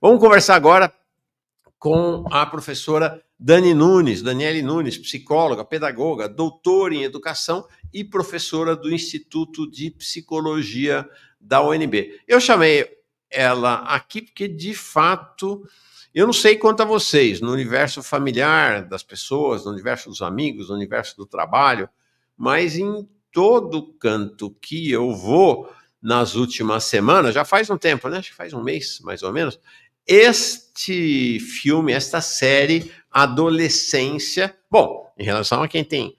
Vamos conversar agora com a professora Daniele Nunes, psicóloga, pedagoga, doutora em educação e professora do Instituto de Psicologia da UNB. Eu chamei ela aqui porque, de fato, eu não sei quanto a vocês, no universo familiar das pessoas, no universo dos amigos, no universo do trabalho, mas em todo canto que eu vou nas últimas semanas, já faz um tempo, né? Acho que faz um mês, mais ou menos, este filme, esta série, Adolescência, bom, em relação a quem tem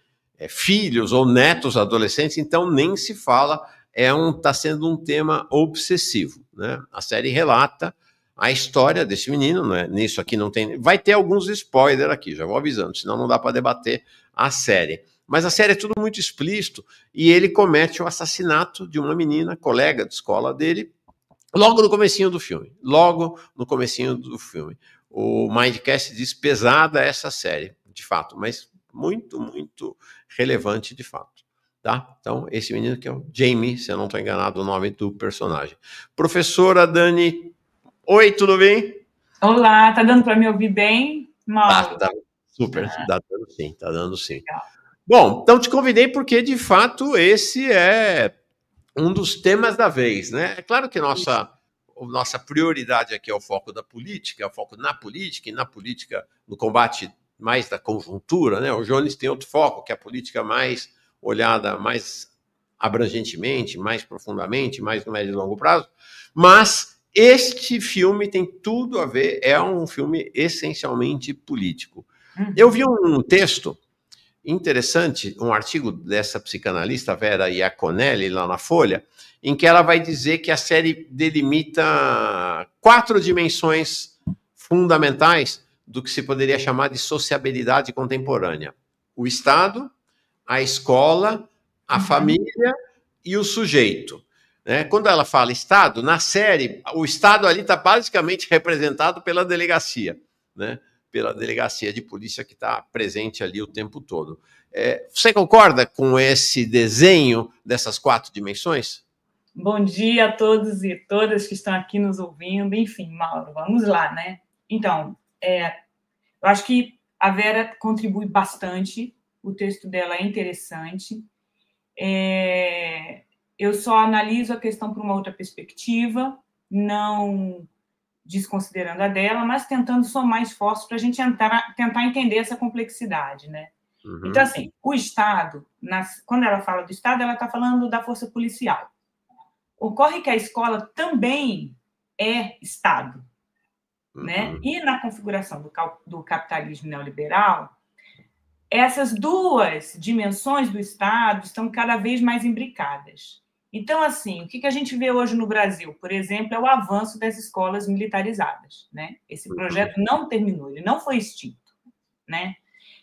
filhos ou netos adolescentes, então nem se fala, está sendo um tema obsessivo, né? A série relata a história desse menino, né? Nisso aqui não tem, vai ter alguns spoilers aqui, já vou avisando, senão não dá para debater a série. Mas a série é tudo muito explícito e ele comete o assassinato de uma menina, colega de escola dele, logo no comecinho do filme. O Mindcast diz pesada essa série, de fato, mas muito, muito relevante de fato. Tá? Então, esse menino que é o Jamie, se eu não estou enganado o nome do personagem. Professora Dani, oi, tudo bem? Olá, tá dando para me ouvir bem, Mauro? Tá super, tá dando sim. Bom, então te convidei porque, de fato, esse é um dos temas da vez, né? É claro que nossa prioridade aqui é o foco da política, é o foco na política, e na política, no combate mais da conjuntura, né? O Jones tem outro foco, que é a política mais olhada mais abrangentemente, mais profundamente, mais no médio e longo prazo, mas este filme tem tudo a ver, é um filme essencialmente político. Eu vi um texto interessante, um artigo dessa psicanalista Vera Iaconelli, lá na Folha, em que ela vai dizer que a série delimita 4 dimensões fundamentais do que se poderia chamar de sociabilidade contemporânea: o Estado, a escola, a família e o sujeito. Né? Quando ela fala Estado, na série, o Estado ali está basicamente representado pela delegacia, né? Pela delegacia de polícia que está presente ali o tempo todo. Você concorda com esse desenho dessas 4 dimensões? Bom dia a todos e todas que estão aqui nos ouvindo. Enfim, Mauro, vamos lá, né? Então, eu acho que a Vera contribui bastante, o texto dela é interessante. Eu só analiso a questão por uma outra perspectiva, não desconsiderando a dela, mas tentando somar esforços para a gente tentar entender essa complexidade, né? Uhum. Então, assim, o Estado, quando ela fala do Estado, ela está falando da força policial. Ocorre que a escola também é Estado, né? E na configuração do capitalismo neoliberal, essas 2 dimensões do Estado estão cada vez mais imbricadas. Então, assim, o que a gente vê hoje no Brasil, por exemplo, é o avanço das escolas militarizadas, né? Esse projeto não terminou, ele não foi extinto, né?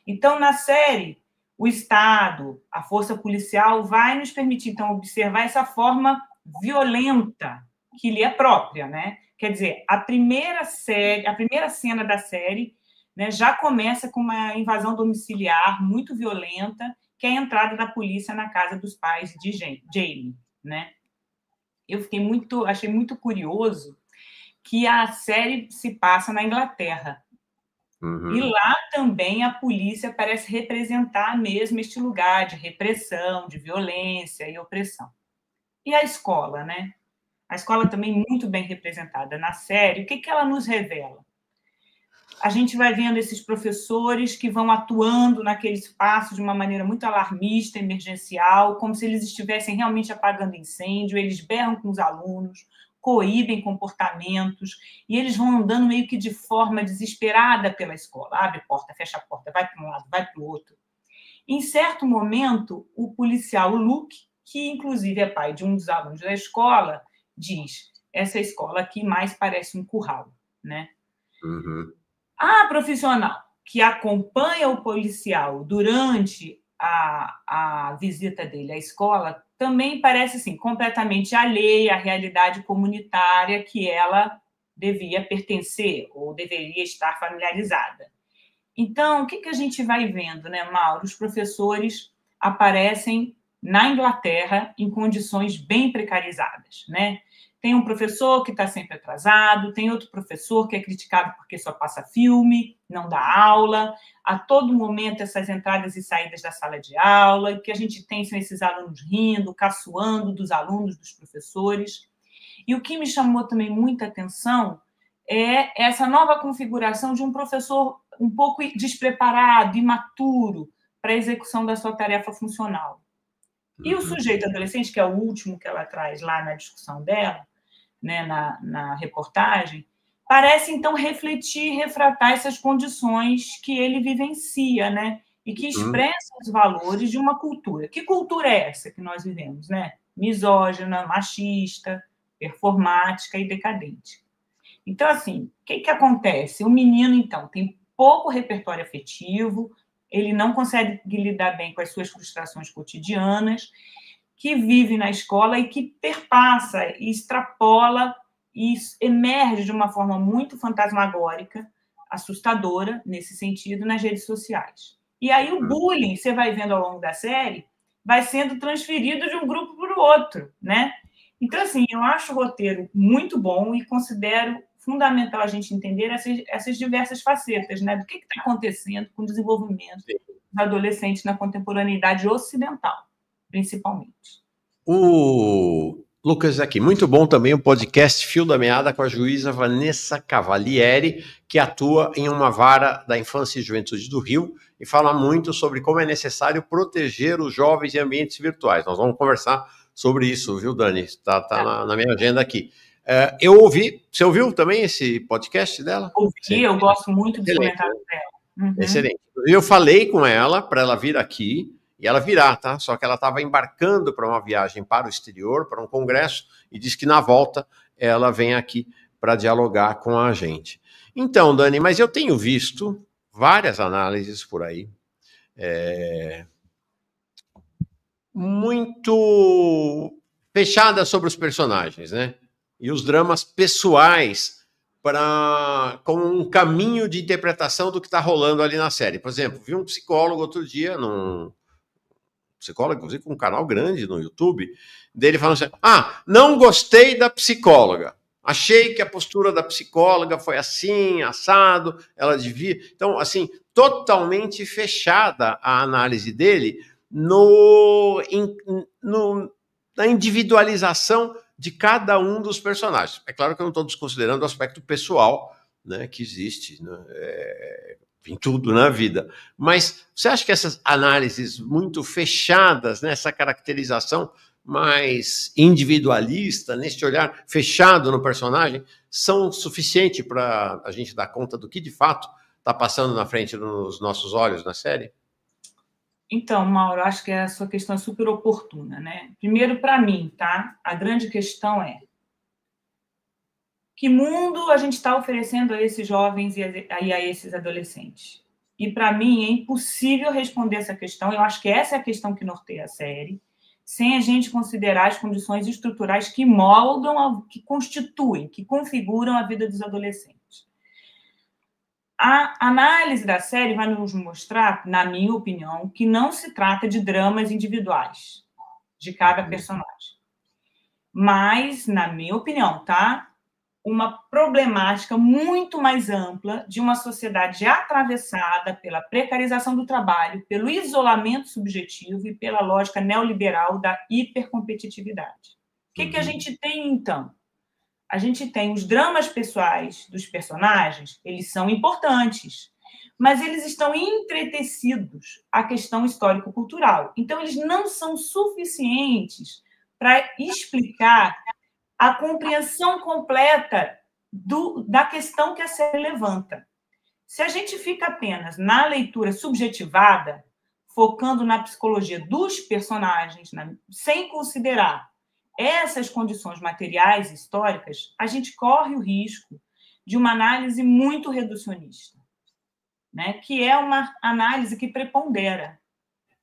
Então, na série, o Estado, a força policial vai nos permitir, então, observar essa forma violenta que lhe é própria, né? Quer dizer, a primeira cena da série, né, já começa com uma invasão domiciliar muito violenta, que é a entrada da polícia na casa dos pais de Jamie, né? Achei muito curioso que a série se passa na Inglaterra. E lá também a polícia parece representar mesmo este lugar de repressão, de violência e opressão. E a escola, né? A escola também muito bem representada na série. O que ela nos revela? A gente vai vendo esses professores que vão atuando naquele espaço de uma maneira muito alarmista, emergencial, como se eles estivessem realmente apagando incêndio, eles berram com os alunos, coíbem comportamentos, e eles vão andando meio que de forma desesperada pela escola. Abre porta, fecha a porta, vai para um lado, vai para o outro. Em certo momento, o policial Luke, que inclusive é pai de um dos alunos da escola, diz: essa escola aqui mais parece um curral, né? A profissional que acompanha o policial durante a visita dele à escola também parece assim, completamente alheia à realidade comunitária que ela devia pertencer ou deveria estar familiarizada. Então, o que a gente vai vendo, né, Mauro? Os professores aparecem na Inglaterra em condições bem precarizadas, né? Tem um professor que está sempre atrasado, tem outro professor que é criticado porque só passa filme, não dá aula, a todo momento essas entradas e saídas da sala de aula, o que a gente tem são esses alunos rindo, caçoando dos alunos, dos professores. E o que me chamou também muita atenção é essa nova configuração de um professor um pouco despreparado, imaturo, para a execução da sua tarefa funcional. E o sujeito adolescente, que é o último que ela traz lá na discussão dela, né, na reportagem, parece, então, refletir e refratar essas condições que ele vivencia, né, e que expressa os valores de uma cultura. Que cultura é essa que nós vivemos? Né? Misógina, machista, performática e decadente. Então, assim, o que acontece? O menino, então, tem pouco repertório afetivo, ele não consegue lidar bem com as suas frustrações cotidianas, que vive na escola e que perpassa e extrapola e emerge de uma forma muito fantasmagórica, assustadora, nesse sentido, nas redes sociais. E aí o bullying, você vai vendo ao longo da série, vai sendo transferido de um grupo para o outro, né? Então, assim, eu acho o roteiro muito bom e considero fundamental a gente entender essas diversas facetas, né? Do que está acontecendo com o desenvolvimento dos adolescentes na contemporaneidade ocidental, principalmente. O Lucas aqui, muito bom também o podcast Fio da Meada com a juíza Vanessa Cavalieri, que atua em uma vara da infância e juventude do Rio e fala muito sobre como é necessário proteger os jovens em ambientes virtuais. Nós vamos conversar sobre isso, viu, Dani? Está na minha agenda aqui. Eu ouvi, você ouviu também esse podcast dela? Ouvi, eu gosto muito dos comentários dela. Excelente. Eu falei com ela para ela vir aqui, e ela virá, tá? Só que ela estava embarcando para uma viagem para o exterior, para um congresso, e disse que na volta ela vem aqui para dialogar com a gente. Então, Dani, mas eu tenho visto várias análises por aí, muito fechadas sobre os personagens, né? E os dramas pessoais como um caminho de interpretação do que está rolando ali na série. Por exemplo, vi um psicólogo outro dia, psicólogo, inclusive, com um canal grande no YouTube, dele falando assim, não gostei da psicóloga, achei que a postura da psicóloga foi assim, assado, ela devia... Então, assim, totalmente fechada a análise dele na individualização de cada um dos personagens. É claro que eu não estou desconsiderando o aspecto pessoal, né, que existe, né, em tudo na vida. Mas você acha que essas análises muito fechadas, nessa caracterização mais individualista, nesse olhar fechado no personagem, são suficientes para a gente dar conta do que de fato está passando na frente dos nossos olhos na série? Então, Mauro, acho que a sua questão é super oportuna, né? Primeiro, para mim, tá? A grande questão é que mundo a gente está oferecendo a esses jovens e a esses adolescentes? E, para mim, é impossível responder essa questão. Eu acho que essa é a questão que norteia a série, sem a gente considerar as condições estruturais que moldam, que constituem, que configuram a vida dos adolescentes. A análise da série vai nos mostrar, na minha opinião, que não se trata de dramas individuais de cada personagem. Mas, na minha opinião, tá? Uma problemática muito mais ampla de uma sociedade atravessada pela precarização do trabalho, pelo isolamento subjetivo e pela lógica neoliberal da hipercompetitividade. O que a gente tem, então? A gente tem os dramas pessoais dos personagens, eles são importantes, mas eles estão entretecidos à questão histórico-cultural. Então, eles não são suficientes para explicar a compreensão completa da questão que a série levanta. Se a gente fica apenas na leitura subjetivada, focando na psicologia dos personagens, sem considerar essas condições materiais e históricas, a gente corre o risco de uma análise muito reducionista, né? Que é uma análise que prepondera.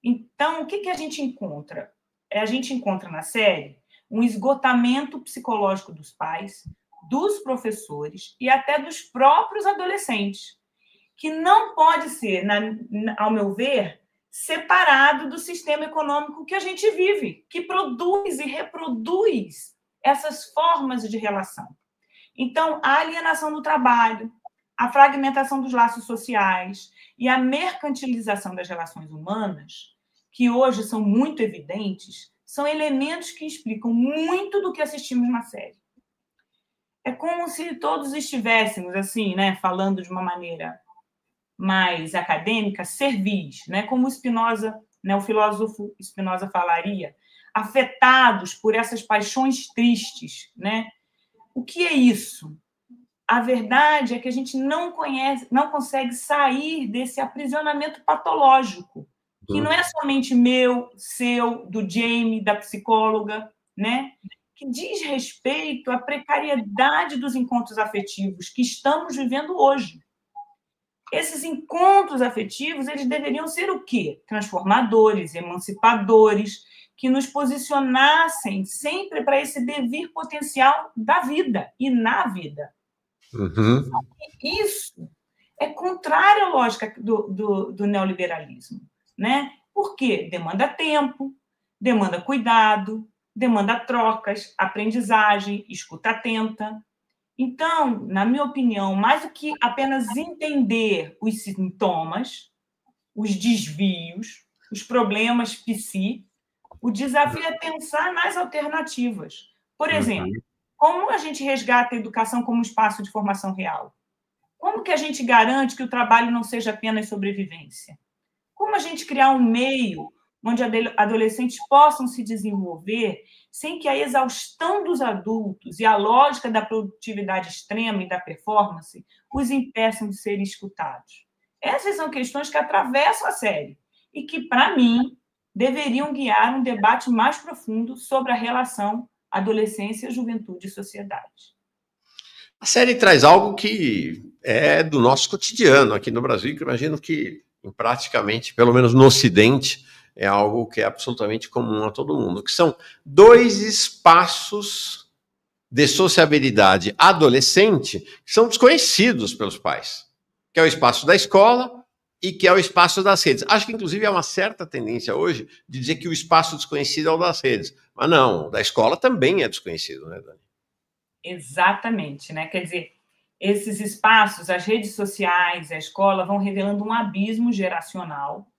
Então, o que a gente encontra? A gente encontra na série um esgotamento psicológico dos pais, dos professores e até dos próprios adolescentes, que não pode ser, ao meu ver, separado do sistema econômico que a gente vive, que produz e reproduz essas formas de relação. Então, a alienação do trabalho, a fragmentação dos laços sociais e a mercantilização das relações humanas, que hoje são muito evidentes, são elementos que explicam muito do que assistimos na série. É como se todos estivéssemos, assim, né, falando de uma maneira mais acadêmica, servis, né, como Spinoza, né, o filósofo Spinoza falaria, afetados por essas paixões tristes, né? O que é isso? A verdade é que a gente não consegue sair desse aprisionamento patológico, que não é somente meu, seu, do Jamie, da psicóloga, né? Que diz respeito à precariedade dos encontros afetivos que estamos vivendo hoje. Esses encontros afetivos, eles deveriam ser o quê? Transformadores, emancipadores, que nos posicionassem sempre para esse devir potencial da vida e na vida. Uhum. Isso é contrário à lógica do neoliberalismo, né? Por quê? Demanda tempo, demanda cuidado, demanda trocas, aprendizagem, escuta atenta. Então, na minha opinião, mais do que apenas entender os sintomas, os desvios, os problemas psi, o desafio é pensar nas alternativas. Por exemplo, como a gente resgata a educação como espaço de formação real? Como que a gente garante que o trabalho não seja apenas sobrevivência? Como a gente criar um meio onde adolescentes possam se desenvolver sem que a exaustão dos adultos e a lógica da produtividade extrema e da performance os impeçam de serem escutados? Essas são questões que atravessam a série e que, para mim, deveriam guiar um debate mais profundo sobre a relação adolescência, juventude e sociedade. A série traz algo que é do nosso cotidiano aqui no Brasil, que eu imagino que, praticamente, pelo menos no Ocidente, é algo que é absolutamente comum a todo mundo, que são 2 espaços de sociabilidade adolescente que são desconhecidos pelos pais, que é o espaço da escola e que é o espaço das redes. Acho que, inclusive, há uma certa tendência hoje de dizer que o espaço desconhecido é o das redes. Mas não, o da escola também é desconhecido, né, Dani? Exatamente, né? Quer dizer, esses espaços, as redes sociais, a escola, vão revelando um abismo geracional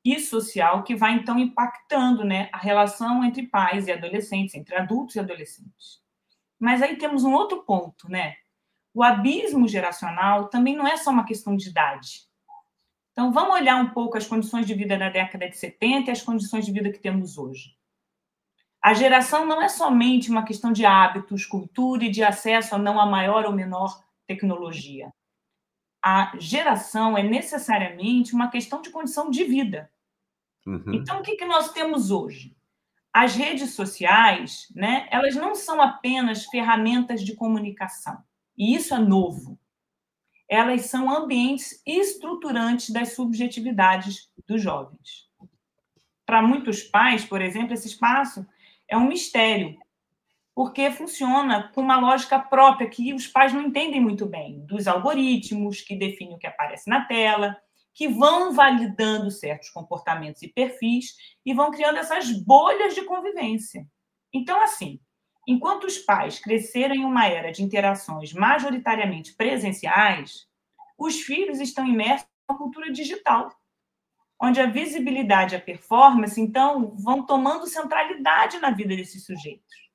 e social que vai, então, impactando, né, a relação entre pais e adolescentes, entre adultos e adolescentes. Mas aí temos um outro ponto, né? O abismo geracional também não é só uma questão de idade. Então, vamos olhar um pouco as condições de vida na década de 70 e as condições de vida que temos hoje. A geração não é somente uma questão de hábitos, cultura e de acesso a não a maior ou menor tecnologia. A geração é necessariamente uma questão de condição de vida. Então, o que nós temos hoje? As redes sociais, né, elas não são apenas ferramentas de comunicação, e isso é novo. Elas são ambientes estruturantes das subjetividades dos jovens. Para muitos pais, por exemplo, esse espaço é um mistério, porque funciona com uma lógica própria que os pais não entendem muito bem, dos algoritmos que definem o que aparece na tela, que vão validando certos comportamentos e perfis e vão criando essas bolhas de convivência. Então, assim, enquanto os pais cresceram em uma era de interações majoritariamente presenciais, os filhos estão imersos na cultura digital, onde a visibilidade e a performance, então, vão tomando centralidade na vida desses sujeitos.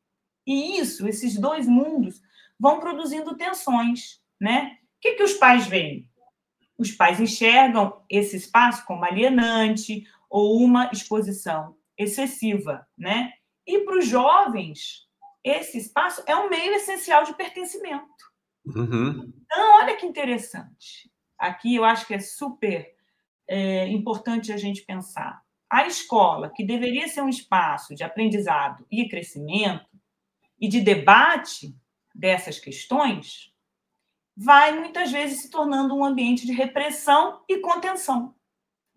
E isso, esses 2 mundos, vão produzindo tensões, né? O que os pais veem? Os pais enxergam esse espaço como alienante ou uma exposição excessiva, né? E para os jovens, esse espaço é um meio essencial de pertencimento. Então, olha que interessante. Aqui eu acho que é super importante a gente pensar. A escola, que deveria ser um espaço de aprendizado e crescimento e de debate dessas questões, vai muitas vezes se tornando um ambiente de repressão e contenção.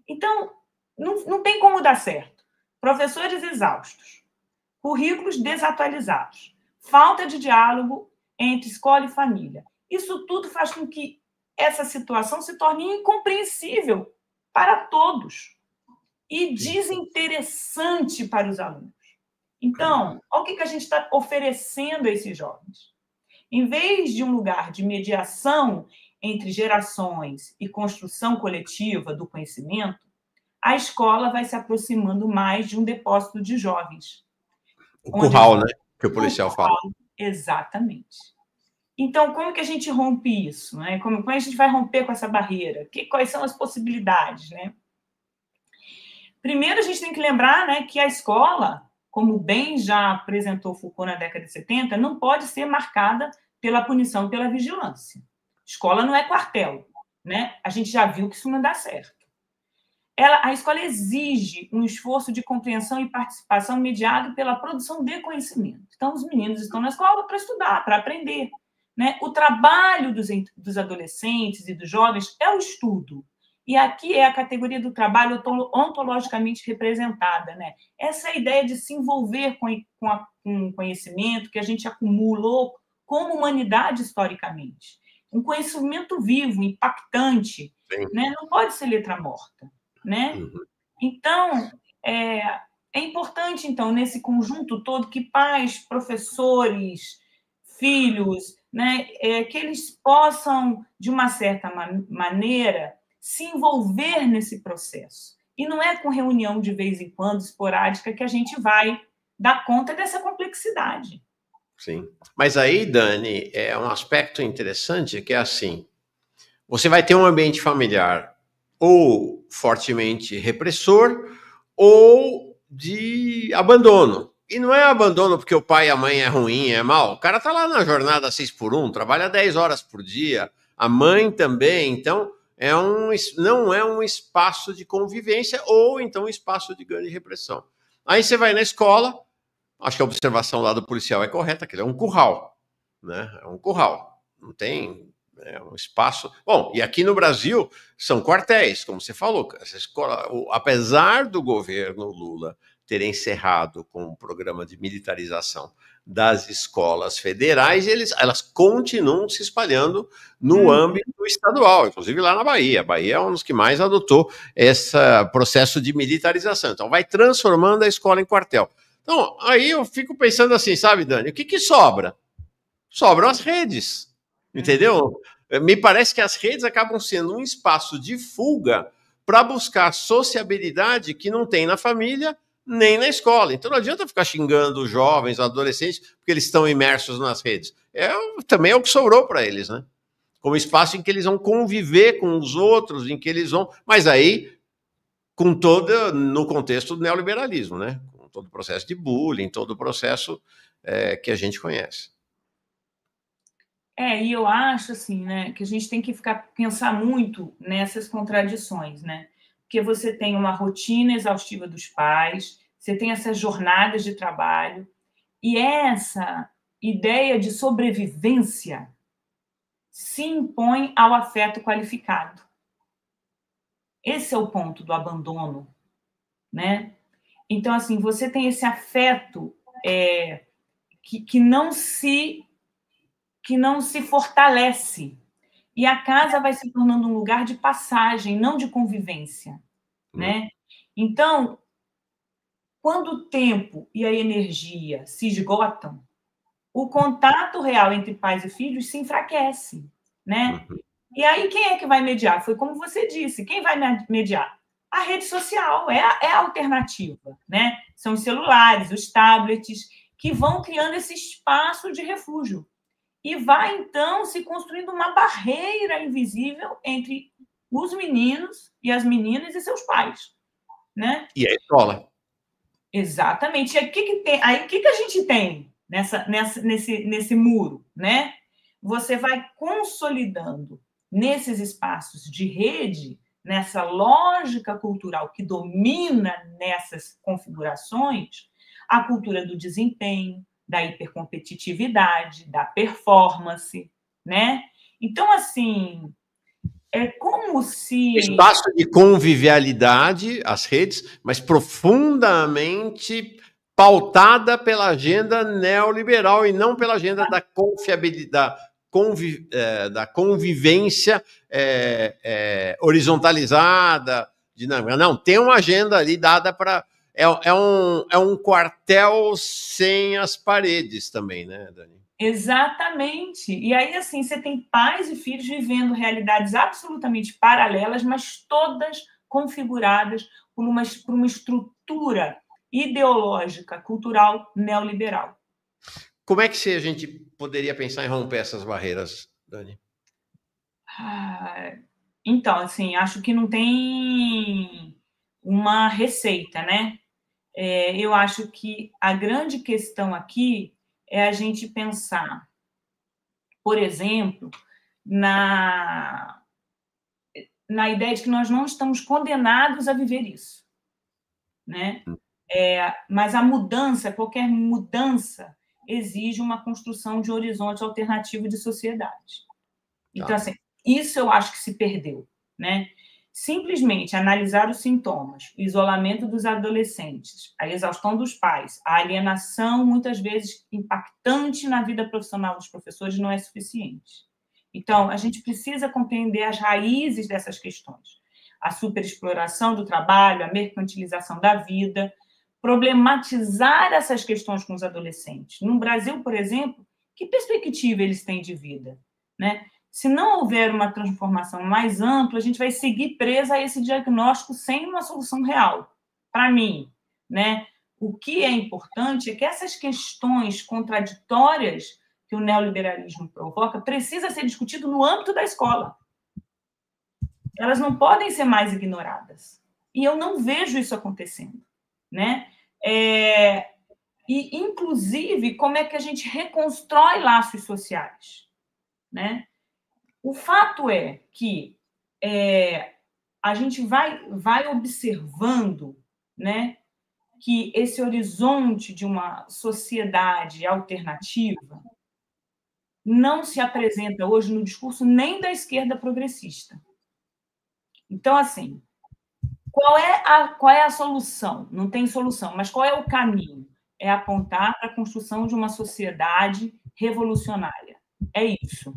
Então, não tem como dar certo. Professores exaustos, currículos desatualizados, falta de diálogo entre escola e família. Isso tudo faz com que essa situação se torne incompreensível para todos. e desinteressante para os alunos. Então, olha o que a gente está oferecendo a esses jovens. Em vez de um lugar de mediação entre gerações e construção coletiva do conhecimento, a escola vai se aproximando mais de um depósito de jovens. O curral, né? Que o policial fala. Exatamente. Então, como que a gente rompe isso? Né? Como a gente vai romper com essa barreira? Quais são as possibilidades? Né? Primeiro, a gente tem que lembrar, né, que a escola, como bem já apresentou Foucault na década de 70, não pode ser marcada pela punição e pela vigilância. Escola não é quartel, né? A gente já viu que isso não dá certo. A escola exige um esforço de compreensão e participação mediado pela produção de conhecimento. Então, os meninos estão na escola para estudar, para aprender. Né? O trabalho dos adolescentes e dos jovens é o estudo. E aqui é a categoria do trabalho ontologicamente representada. Né? Essa é a ideia de se envolver com o conhecimento que a gente acumulou como humanidade historicamente. Um conhecimento vivo, impactante, né? Não pode ser letra morta. Né? Então, é importante, então, nesse conjunto todo, que pais, professores, filhos, né, que eles possam, de uma certa maneira, se envolver nesse processo. E não é com reunião de vez em quando, esporádica, que a gente vai dar conta dessa complexidade. Sim. Mas aí, Dani, é um aspecto interessante que é assim, você vai ter um ambiente familiar ou fortemente repressor ou de abandono. E não é abandono porque o pai e a mãe é ruim, é mal. O cara tá lá na jornada 6x1, trabalha 10 horas por dia, a mãe também. Então, não é um espaço de convivência ou então um espaço de grande repressão. Aí você vai na escola, acho que a observação lá do policial é correta, que ele é um curral, né? É um curral, não tem... É um espaço... Bom, e aqui no Brasil são quartéis, como você falou. Essa escola, apesar do governo Lula ter encerrado com o programa de militarização das escolas federais, elas continuam se espalhando no âmbito estadual, inclusive lá na Bahia. A Bahia é um dos que mais adotou esse processo de militarização. Então, vai transformando a escola em quartel. Então, aí eu fico pensando assim, sabe, Dani, o que sobra? Sobram as redes. Entendeu? Me parece que as redes acabam sendo um espaço de fuga para buscar sociabilidade que não tem na família nem na escola. Então não adianta ficar xingando os jovens, adolescentes, porque eles estão imersos nas redes. Também é o que sobrou para eles, né? Como espaço em que eles vão conviver com os outros, em que eles vão... Mas aí, no contexto do neoliberalismo, né? Com todo o processo de bullying, todo o processo que a gente conhece. E eu acho assim, né, que a gente tem que pensar muito nessas contradições, né? Porque você tem uma rotina exaustiva dos pais, você tem essas jornadas de trabalho, e essa ideia de sobrevivência se impõe ao afeto qualificado. Esse é o ponto do abandono, né? Então, assim, você tem esse afeto que não se fortalece. E a casa vai se tornando um lugar de passagem, não de convivência. Né? Então, quando o tempo e a energia se esgotam, o contato real entre pais e filhos se enfraquece. Né? E aí, quem é que vai mediar? Foi como você disse, quem vai mediar? A rede social é a alternativa. Né? São os celulares, os tablets, que vão criando esse espaço de refúgio. E vai, então, se construindo uma barreira invisível entre os meninos e as meninas e seus pais. Né? E a escola. Exatamente. E aí, o que a gente tem nesse muro? Né? Você vai consolidando nesses espaços de rede, nessa lógica cultural que domina nessas configurações, a cultura do desempenho, da hipercompetitividade, da performance, né? Então, assim, é como se... Espaço de convivialidade, as redes, mas profundamente pautada pela agenda neoliberal e não pela agenda da confiabilidade, da convivência horizontalizada, dinâmica. Não, tem uma agenda ali dada para... É um quartel sem as paredes também, né, Dani? Exatamente. E aí, assim, você tem pais e filhos vivendo realidades absolutamente paralelas, mas todas configuradas por uma estrutura ideológica, cultural, neoliberal. Como é que a gente poderia pensar em romper essas barreiras, Dani? Então, assim, acho que não tem uma receita, né? Eu acho que a grande questão aqui é a gente pensar, por exemplo, na ideia de que nós não estamos condenados a viver isso, né? Mas a mudança, qualquer mudança, exige uma construção de horizonte alternativo de sociedade. Então, assim, isso eu acho que se perdeu, né? Simplesmente analisar os sintomas, o isolamento dos adolescentes, a exaustão dos pais, a alienação, muitas vezes impactante na vida profissional dos professores, não é suficiente. Então, a gente precisa compreender as raízes dessas questões. A superexploração do trabalho, a mercantilização da vida, problematizar essas questões com os adolescentes. No Brasil, por exemplo, que perspectiva eles têm de vida, né? Se não houver uma transformação mais ampla, a gente vai seguir presa a esse diagnóstico sem uma solução real. Para mim, né? O que é importante é que essas questões contraditórias que o neoliberalismo provoca precisa ser discutido no âmbito da escola. Elas não podem ser mais ignoradas. E eu não vejo isso acontecendo, né? E, inclusive, como é que a gente reconstrói laços sociais, né? O fato é que a gente vai observando, né, que esse horizonte de uma sociedade alternativa não se apresenta hoje no discurso nem da esquerda progressista. Então, assim, qual é a solução? Não tem solução, mas qual é o caminho? É apontar para a construção de uma sociedade revolucionária. É isso.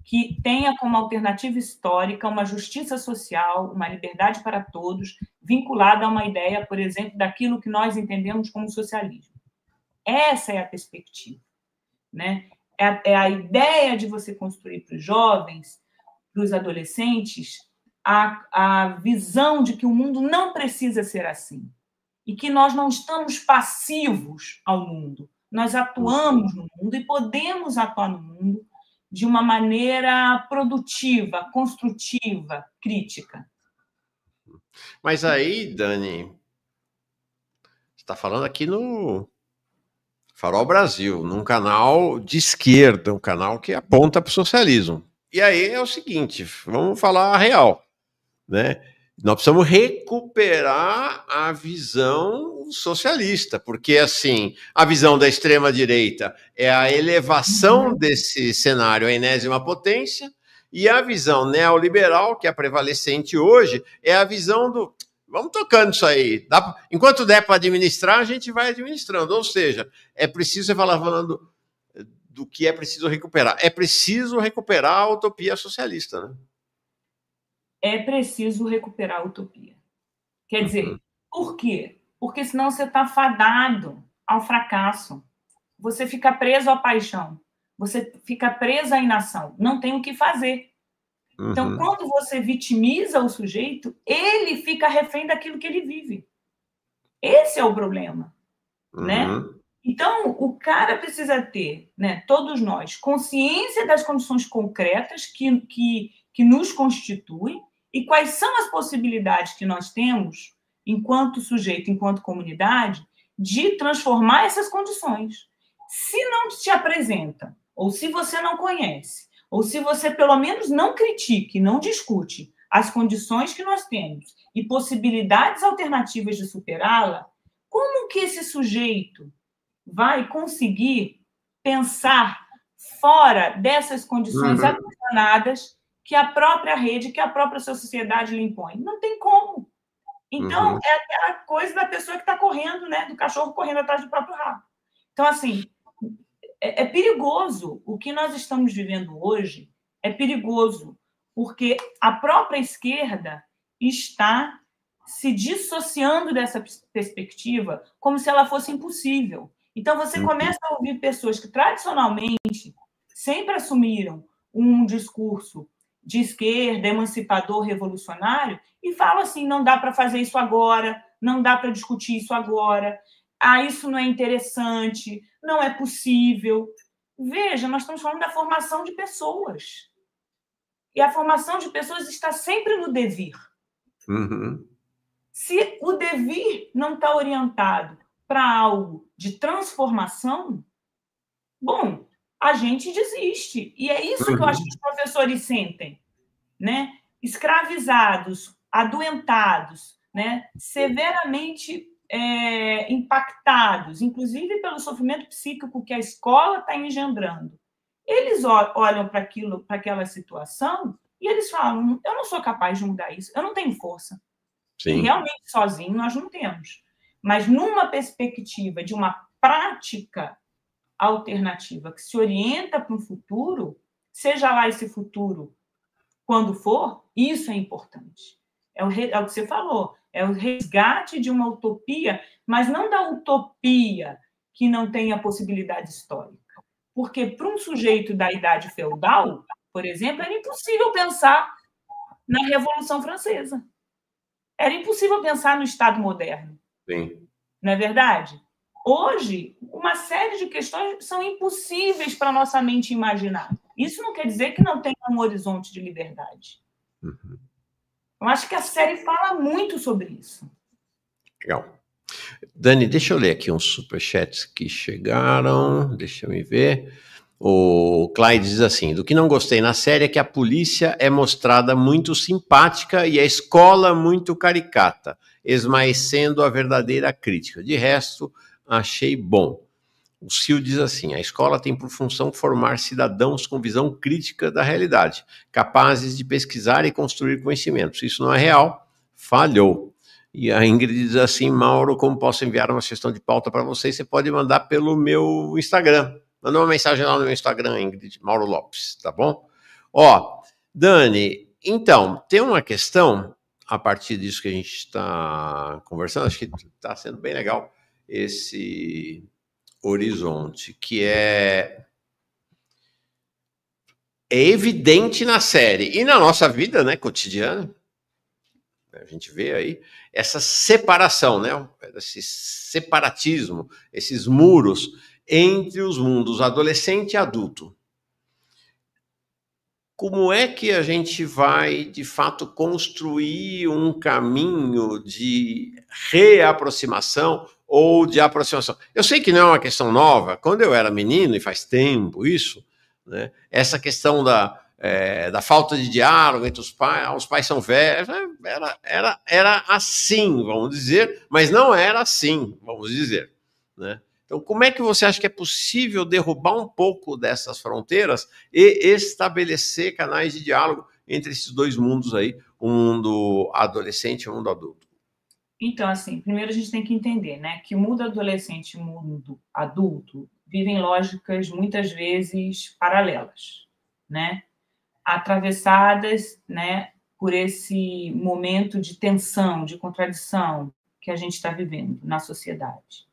Que tenha como alternativa histórica uma justiça social, uma liberdade para todos, vinculada a uma ideia, por exemplo, daquilo que nós entendemos como socialismo. Essa é a perspectiva, né? É a ideia de você construir para os jovens, para os adolescentes, a visão de que o mundo não precisa ser assim e que nós não estamos passivos ao mundo. Nós atuamos no mundo e podemos atuar no mundo de uma maneira produtiva, construtiva, crítica. Mas aí, Dani, você está falando aqui no Farol Brasil, num canal de esquerda, um canal que aponta para o socialismo. E aí é o seguinte, vamos falar a real, né? Nós precisamos recuperar a visão socialista, porque, assim, a visão da extrema-direita é a elevação desse cenário à enésima potência, e a visão neoliberal, que é prevalecente hoje, é a visão do... Vamos tocando isso aí. Enquanto der para administrar, a gente vai administrando. Ou seja, é preciso, você falando do que é preciso recuperar. É preciso recuperar a utopia socialista, né? É preciso recuperar a utopia. Quer dizer, por quê? Porque senão você está fadado ao fracasso. Você fica preso à paixão. Você fica preso à inação. Não tem o que fazer. Então, quando você vitimiza o sujeito, ele fica refém daquilo que ele vive. Esse é o problema, né? Então, o cara precisa ter, né, todos nós, consciência das condições concretas que nos constituem e quais são as possibilidades que nós temos, enquanto sujeito, enquanto comunidade, de transformar essas condições. Se não te apresenta, ou se você não conhece, ou se você, pelo menos, não critique, não discute as condições que nós temos e possibilidades alternativas de superá-la, como que esse sujeito vai conseguir pensar fora dessas condições aprisionadas que a própria rede, que a própria sociedade lhe impõe? Não tem como. Então, é aquela coisa da pessoa que está correndo, né? Do cachorro correndo atrás do próprio rabo. Então, assim, é perigoso. O que nós estamos vivendo hoje é perigoso, porque a própria esquerda está se dissociando dessa perspectiva como se ela fosse impossível. Então, você começa a ouvir pessoas que, tradicionalmente, sempre assumiram um discurso de esquerda, emancipador, revolucionário, e falam assim, não dá para fazer isso agora, não dá para discutir isso agora, isso não é interessante, não é possível. Veja, nós estamos falando da formação de pessoas. E a formação de pessoas está sempre no devir. Uhum. Se o devir não está orientado para algo de transformação, bom, a gente desiste. E é isso que eu acho que os professores sentem, né? Escravizados, adoentados, né? Severamente impactados, inclusive pelo sofrimento psíquico que a escola está engendrando. Eles olham para aquela situação e eles falam, eu não sou capaz de mudar isso, eu não tenho força. Sim. E realmente, sozinho, nós não temos. Mas numa perspectiva de uma prática alternativa que se orienta para um futuro, seja lá esse futuro quando for, isso é importante. É o que você falou, é o resgate de uma utopia, mas não da utopia que não tenha possibilidade histórica. Porque para um sujeito da idade feudal, por exemplo, era impossível pensar na Revolução Francesa. Era impossível pensar no Estado moderno. Sim. Não é verdade? Hoje, uma série de questões são impossíveis para a nossa mente imaginar. Isso não quer dizer que não tenha um horizonte de liberdade. Uhum. Eu acho que a série fala muito sobre isso. Legal. Dani, deixa eu ler aqui uns superchats que chegaram. Deixa eu me ver. O Clyde diz assim, do que não gostei na série é que a polícia é mostrada muito simpática e a escola muito caricata, esmaecendo a verdadeira crítica. De resto, achei bom. O Sil diz assim, a escola tem por função formar cidadãos com visão crítica da realidade, capazes de pesquisar e construir conhecimentos. Isso não é real, falhou. E a Ingrid diz assim, Mauro, como posso enviar uma sugestão de pauta para você? Você pode mandar pelo meu Instagram. Manda uma mensagem lá no meu Instagram, Ingrid, Mauro Lopes, tá bom? Ó, Dani, então, tem uma questão, a partir disso que a gente está conversando, acho que está sendo bem legal esse horizonte, que é evidente na série e na nossa vida, né, cotidiana, a gente vê aí essa separação, né, esse separatismo, esses muros entre os mundos adolescente e adulto. Como é que a gente vai, de fato, construir um caminho de reaproximação ou de aproximação? Eu sei que não é uma questão nova. Quando eu era menino, e faz tempo isso, né, essa questão da falta de diálogo entre os pais são velhos, era assim, vamos dizer, mas não era assim, vamos dizer, né? Então, como é que você acha que é possível derrubar um pouco dessas fronteiras e estabelecer canais de diálogo entre esses dois mundos aí, o mundo adolescente e o mundo adulto? Então, assim, primeiro a gente tem que entender, né, que o mundo adolescente e o mundo adulto vivem lógicas muitas vezes paralelas, né, atravessadas, né, por esse momento de tensão, de contradição que a gente está vivendo na sociedade.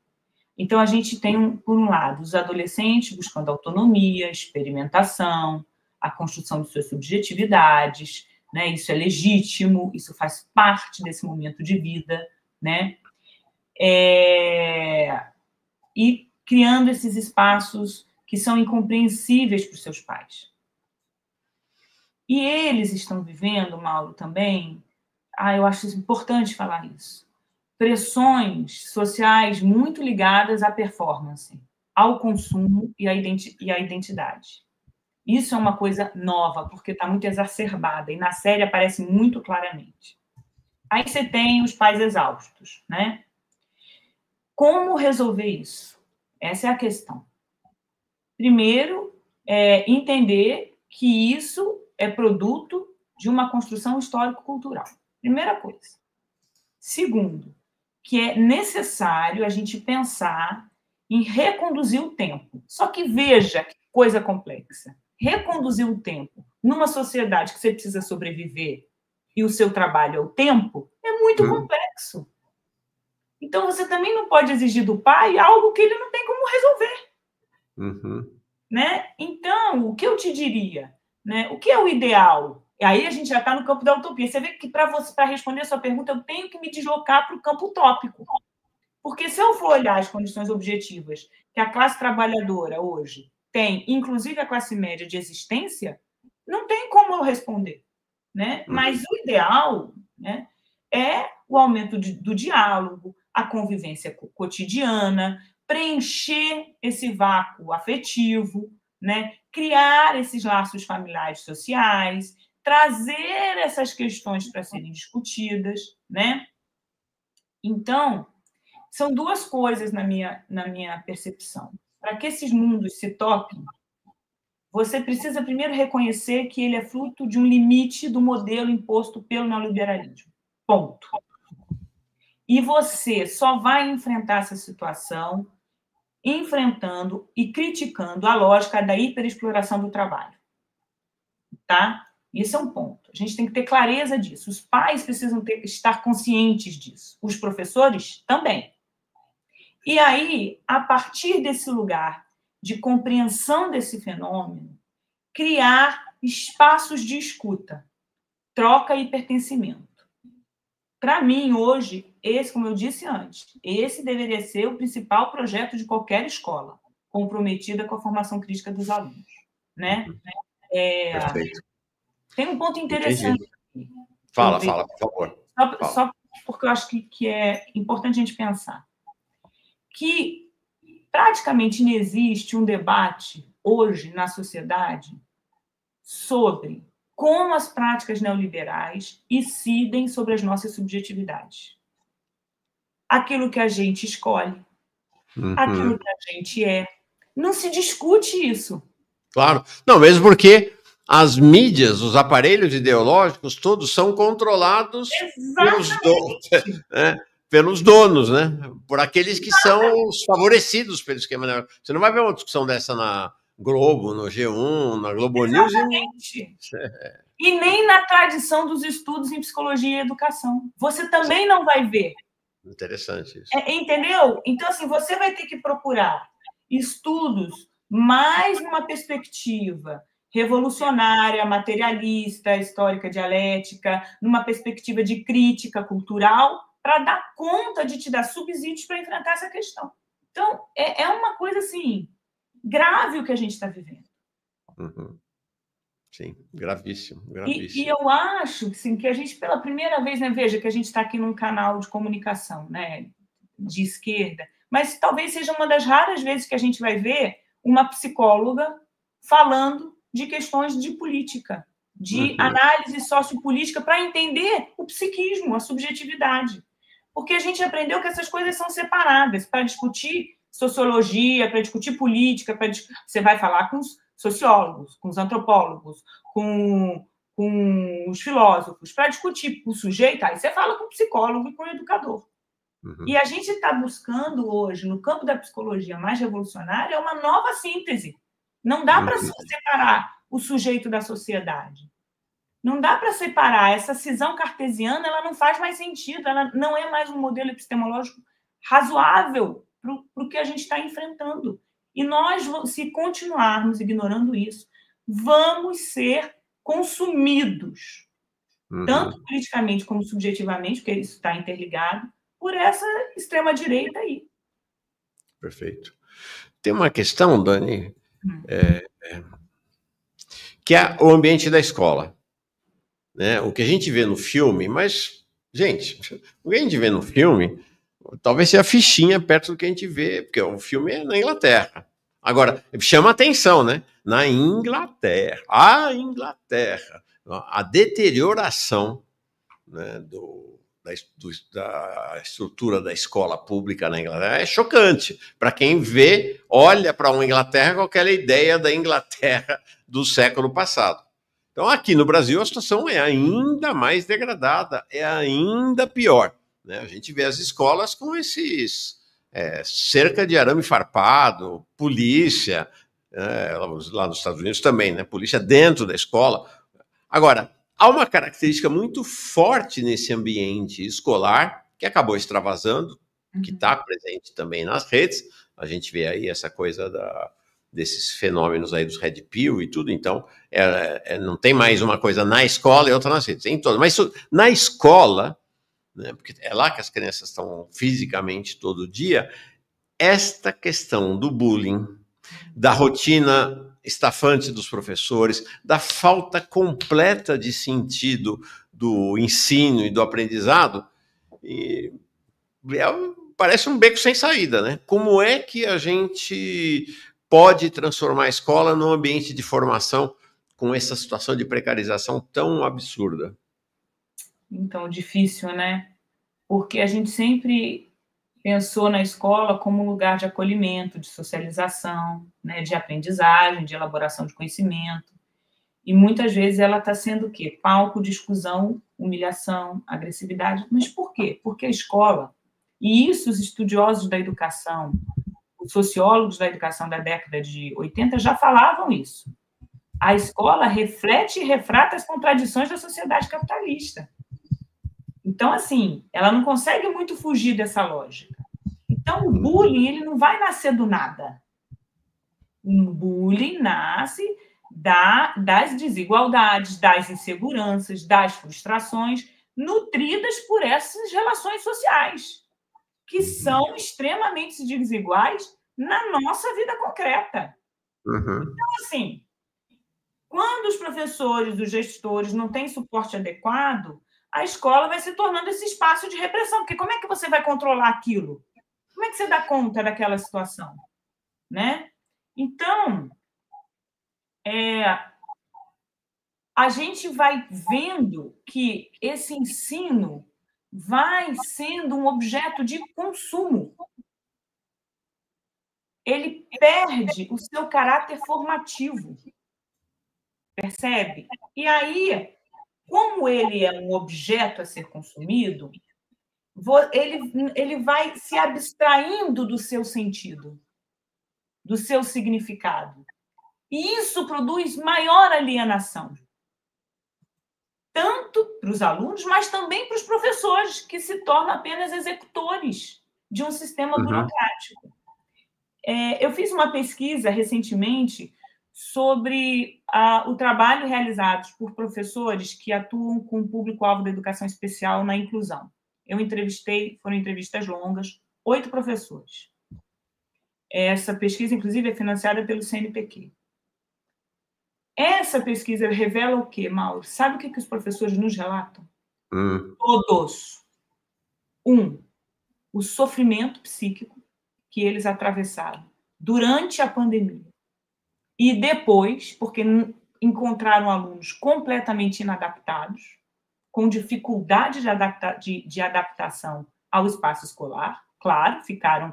Então, a gente tem, por um lado, os adolescentes buscando autonomia, experimentação, a construção de suas subjetividades, né? Isso é legítimo, isso faz parte desse momento de vida, né? E criando esses espaços que são incompreensíveis para os seus pais. E eles estão vivendo, Mauro, também, eu acho importante falar isso, pressões sociais muito ligadas à performance, ao consumo e à identidade. Isso é uma coisa nova, porque está muito exacerbada, e na série aparece muito claramente. Aí você tem os pais exaustos, né? Como resolver isso? Essa é a questão. Primeiro, entender que isso é produto de uma construção histórico-cultural. Primeira coisa. Segundo, que é necessário a gente pensar em reconduzir o tempo. Só que veja que coisa complexa. Reconduzir o tempo numa sociedade que você precisa sobreviver e o seu trabalho é o tempo, é muito complexo. complexo. Então, você também não pode exigir do pai algo que ele não tem como resolver. Uhum. Né? Então, o que eu te diria? Né? O que é o ideal? E aí a gente já está no campo da utopia. Você vê que para responder a sua pergunta, eu tenho que me deslocar para o campo utópico. Porque se eu for olhar as condições objetivas que a classe trabalhadora hoje tem, inclusive a classe média de existência, não tem como eu responder. Né? Mas o ideal, né, é o aumento do diálogo, a convivência cotidiana, preencher esse vácuo afetivo, né, criar esses laços familiares sociais, trazer essas questões para serem discutidas. Né? Então, são duas coisas na minha percepção. Para que esses mundos se toquem, você precisa primeiro reconhecer que ele é fruto de um limite do modelo imposto pelo neoliberalismo. Ponto. E você só vai enfrentar essa situação enfrentando e criticando a lógica da hiperexploração do trabalho. Tá? Isso é um ponto. A gente tem que ter clareza disso. Os pais precisam estar conscientes disso. Os professores também. E aí, a partir desse lugar de compreensão desse fenômeno, criar espaços de escuta, troca e pertencimento. Para mim, hoje, esse, como eu disse antes, esse deveria ser o principal projeto de qualquer escola, comprometida com a formação crítica dos alunos. Né? Perfeito. Tem um ponto interessante. Fala, por favor. Só porque eu acho que é importante a gente pensar. Que praticamente não existe um debate hoje na sociedade sobre como as práticas neoliberais incidem sobre as nossas subjetividades. Aquilo que a gente escolhe, aquilo que a gente é. Não se discute isso. Claro. Não, mesmo porque as mídias, os aparelhos ideológicos, todos são controlados pelos donos, né? Por aqueles que são os favorecidos pelo esquema neoliberal. Você não vai ver uma discussão dessa na Globo, no G1, na Globo News. E nem na tradição dos estudos em psicologia e educação. Você também não vai ver. Interessante isso. Entendeu? Então, assim, você vai ter que procurar estudos mais numa perspectiva revolucionária, materialista, histórica, dialética, numa perspectiva de crítica cultural, para dar conta de te dar subsídios para enfrentar essa questão. Então, é uma coisa, assim, grave o que a gente está vivendo. Sim, gravíssimo. E eu acho assim, que a gente, pela primeira vez, né, veja que a gente está aqui num canal de comunicação, né, de esquerda, mas talvez seja uma das raras vezes que a gente vai ver uma psicóloga falando de questões de política, de análise sociopolítica, para entender o psiquismo, a subjetividade. Porque a gente aprendeu que essas coisas são separadas. Para discutir sociologia, para discutir política, você vai falar com os sociólogos, com os antropólogos, com os filósofos, para discutir o sujeito, aí você fala com o psicólogo e com o educador. E a gente está buscando hoje, no campo da psicologia mais revolucionária, uma nova síntese. Não dá para separar o sujeito da sociedade. Não dá para separar. Essa cisão cartesiana, ela não faz mais sentido, ela não é mais um modelo epistemológico razoável para o que a gente está enfrentando. E nós, se continuarmos ignorando isso, vamos ser consumidos, tanto politicamente como subjetivamente, porque isso está interligado, por essa extrema-direita aí. Perfeito. Tem uma questão, Dani, que é o ambiente da escola. Né? O que a gente vê no filme, mas, gente, o que a gente vê no filme talvez seja a fichinha perto do que a gente vê, porque o filme é na Inglaterra. Agora, chama atenção, né? Na Inglaterra, a deterioração, né, da estrutura da escola pública na Inglaterra é chocante. Para quem vê, olha para uma Inglaterra com aquela ideia da Inglaterra do século passado. Então, aqui no Brasil, a situação é ainda mais degradada, é ainda pior. Né? A gente vê as escolas com esses cerca de arame farpado, polícia, lá nos Estados Unidos também, né? Polícia dentro da escola. Agora, há uma característica muito forte nesse ambiente escolar, que acabou extravasando, que está presente também nas redes. A gente vê aí essa coisa desses fenômenos aí dos Red Pill e tudo, então não tem mais uma coisa na escola e outra nas redes, em todas. Mas na escola, né, porque é lá que as crianças estão fisicamente todo dia, esta questão do bullying, da rotina estafante dos professores, da falta completa de sentido do ensino e do aprendizado, parece um beco sem saída, né? Como é que a gente pode transformar a escola num ambiente de formação com essa situação de precarização tão absurda? Então, difícil, né? Porque a gente sempre pensou na escola como um lugar de acolhimento, de socialização, né, de aprendizagem, de elaboração de conhecimento. E muitas vezes ela está sendo o quê? Palco de exclusão, humilhação, agressividade. Mas por quê? Porque a escola, e isso os estudiosos da educação, os sociólogos da educação da década de 80 já falavam isso. A escola reflete e refrata as contradições da sociedade capitalista. Então, assim, ela não consegue muito fugir dessa lógica. Então, o bullying, ele não vai nascer do nada. O bullying nasce das desigualdades, das inseguranças, das frustrações, nutridas por essas relações sociais, que são extremamente desiguais na nossa vida concreta. Então, assim, quando os professores, os gestores não têm suporte adequado, a escola vai se tornando esse espaço de repressão, porque como é que você vai controlar aquilo? Como é que você dá conta daquela situação? Né? Então, a gente vai vendo que esse ensino vai sendo um objeto de consumo. Ele perde o seu caráter formativo. Percebe? E aí, como ele é um objeto a ser consumido, ele vai se abstraindo do seu sentido, do seu significado. E isso produz maior alienação, tanto para os alunos, mas também para os professores, que se tornam apenas executores de um sistema burocrático. Eu fiz uma pesquisa recentemente sobre o trabalho realizado por professores que atuam com o público-alvo da educação especial na inclusão. Foram entrevistas longas, 8 professores. Essa pesquisa, inclusive, é financiada pelo CNPq. Essa pesquisa revela o quê, Mauro? Sabe o que os professores nos relatam? Todos. 1, o sofrimento psíquico que eles atravessaram durante a pandemia. E depois, porque encontraram alunos completamente inadaptados, com dificuldade de adaptação ao espaço escolar, claro, ficaram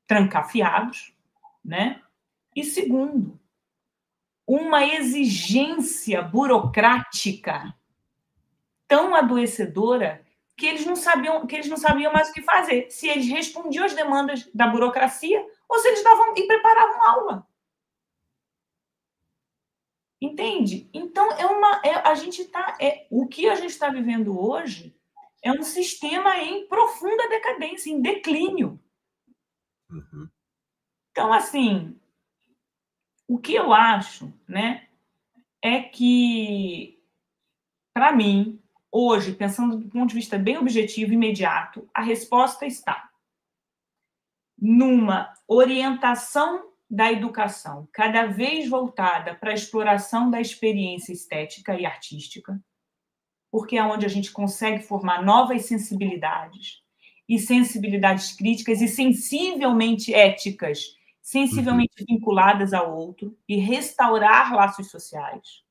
trancafiados, né? E segundo, uma exigência burocrática tão adoecedora que eles não sabiam mais o que fazer, se eles respondiam às demandas da burocracia ou se eles davam e preparavam aula. Entende? Então, o que a gente está vivendo hoje é um sistema em profunda decadência, em declínio. Então, assim, o que eu acho, né, é que, para mim, hoje, pensando do ponto de vista bem objetivo e imediato, a resposta está numa orientação da educação cada vez voltada para a exploração da experiência estética e artística, porque é onde a gente consegue formar novas sensibilidades, e sensibilidades críticas e sensivelmente éticas, sensivelmente vinculadas ao outro, e restaurar laços sociais.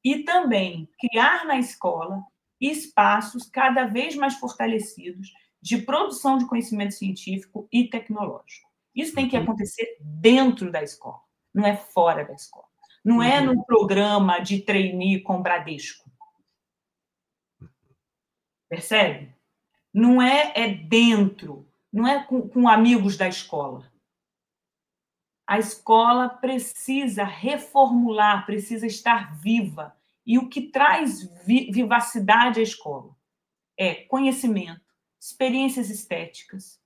E também criar na escola espaços cada vez mais fortalecidos de produção de conhecimento científico e tecnológico. Isso tem que acontecer dentro da escola, não é fora da escola. Não é no programa de trainee com Bradesco. Percebe? Não é dentro, não é com amigos da escola. A escola precisa reformular, precisa estar viva. E o que traz vivacidade à escola é conhecimento, experiências estéticas,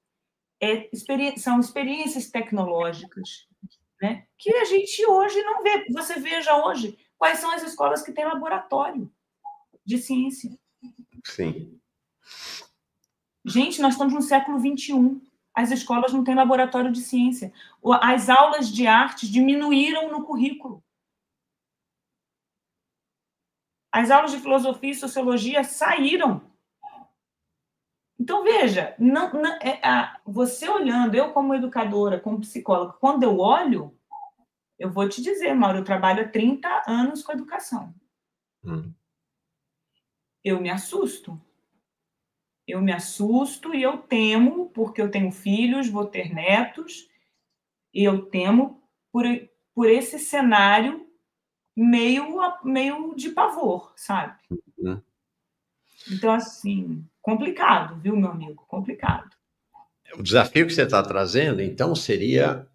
são experiências tecnológicas, né, que a gente hoje não vê. Você veja hoje quais são as escolas que têm laboratório de ciência. Sim. Gente, nós estamos no século XXI. As escolas não têm laboratório de ciência. As aulas de artes diminuíram no currículo. As aulas de filosofia e sociologia saíram. Então, veja, você olhando, eu como educadora, como psicóloga, quando eu olho, eu vou te dizer, Mauro, eu trabalho há 30 anos com educação. Eu me assusto. Eu me assusto e eu temo, porque eu tenho filhos, vou ter netos, e eu temo por esse cenário meio de pavor, sabe? Então, assim, complicado, viu, meu amigo? Complicado. O desafio que você está trazendo, então, seria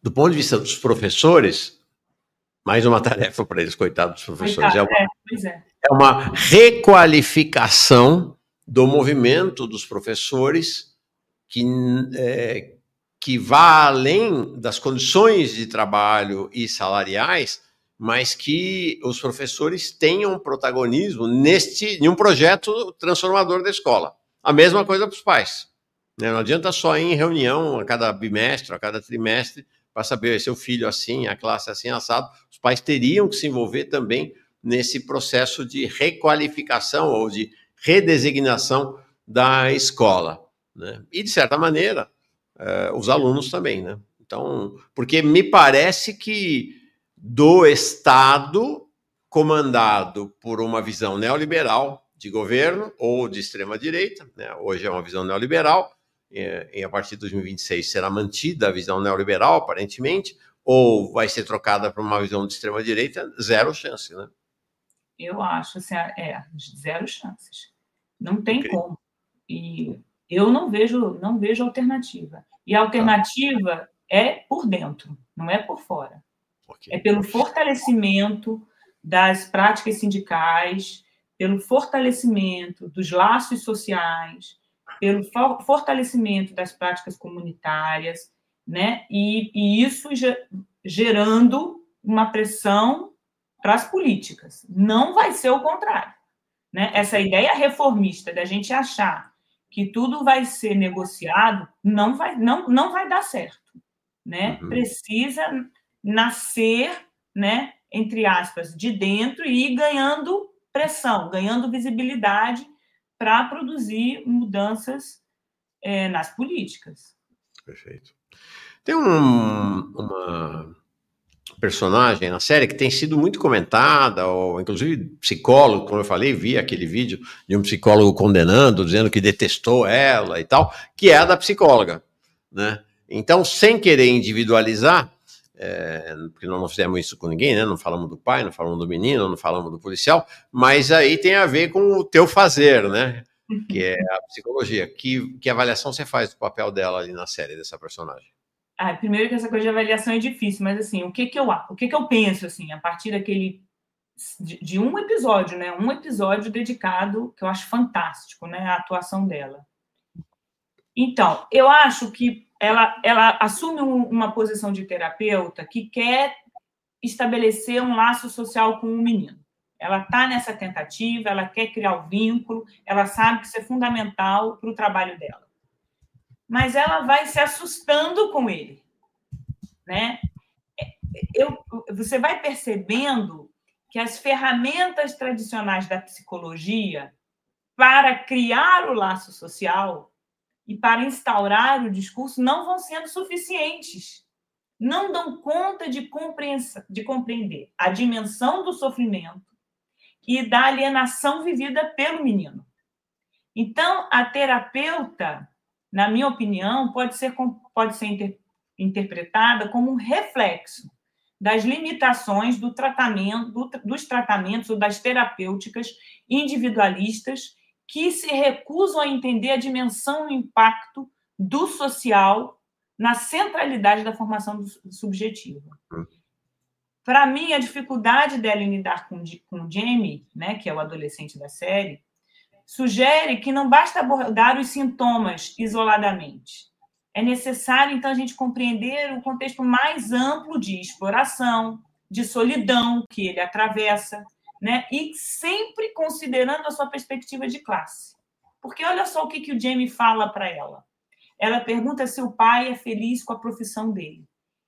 do ponto de vista dos professores, mais uma tarefa para eles, coitados dos professores. Pois é. É uma requalificação do movimento dos professores que vá além das condições de trabalho e salariais, mas que os professores tenham protagonismo em um projeto transformador da escola. A mesma coisa para os pais. Não adianta só ir em reunião a cada bimestre, a cada trimestre, para saber se o filho assim, a classe assim, assado. Os pais teriam que se envolver também nesse processo de requalificação ou de redesignação da escola, né? E, de certa maneira, os alunos também, né? Então, porque me parece que do Estado comandado por uma visão neoliberal de governo ou de extrema-direita, né? Hoje é uma visão neoliberal, e a partir de 2026 será mantida a visão neoliberal, aparentemente, ou vai ser trocada por uma visão de extrema-direita, zero chance, né? Eu acho, assim, zero chances. Não tem como. E eu não vejo alternativa. E a alternativa é por dentro, não é por fora. É pelo fortalecimento das práticas sindicais, pelo fortalecimento dos laços sociais, pelo fortalecimento das práticas comunitárias, né? E isso gerando uma pressão para as políticas. Não vai ser o contrário, né? Essa ideia reformista da gente achar que tudo vai ser negociado não vai dar certo, né? Precisa nascer, né, entre aspas, de dentro e ir ganhando pressão, ganhando visibilidade para produzir mudanças nas políticas. Perfeito. Tem uma personagem na série que tem sido muito comentada, ou inclusive psicólogo, como eu falei, vi aquele vídeo de um psicólogo condenando, dizendo que detestou ela e tal, que é a da psicóloga, né? Então, sem querer individualizar, porque nós não fizemos isso com ninguém, né? Não falamos do pai, não falamos do menino, não falamos do policial, mas aí tem a ver com o teu fazer, né? Que é a psicologia. Que avaliação você faz do papel dela ali na série, dessa personagem? Primeiro que essa coisa de avaliação é difícil, mas assim, o que eu penso assim, a partir de um episódio, né? Um episódio dedicado, que eu acho fantástico, né? A atuação dela. Então, eu acho que ela assume uma posição de terapeuta que quer estabelecer um laço social com o menino. Ela está nessa tentativa, ela quer criar o vínculo, ela sabe que isso é fundamental para o trabalho dela. Mas ela vai se assustando com ele, né? Você vai percebendo que as ferramentas tradicionais da psicologia para criar o laço social e para instaurar o discurso não vão sendo suficientes. Não dão conta de compreender a dimensão do sofrimento e da alienação vivida pelo menino. Então, a terapeuta, na minha opinião, pode ser interpretada como um reflexo das limitações dos tratamentos ou das terapêuticas individualistas que se recusam a entender a dimensão e o impacto do social na centralidade da formação subjetiva. Para mim, a dificuldade dela em lidar com o Jamie, né, que é o adolescente da série, sugere que não basta abordar os sintomas isoladamente. É necessário, então, a gente compreender o contexto mais amplo de exploração, de solidão que ele atravessa, né? E sempre considerando a sua perspectiva de classe. Porque olha só o que o Jamie fala para ela. Ela pergunta se o pai é feliz com a profissão dele.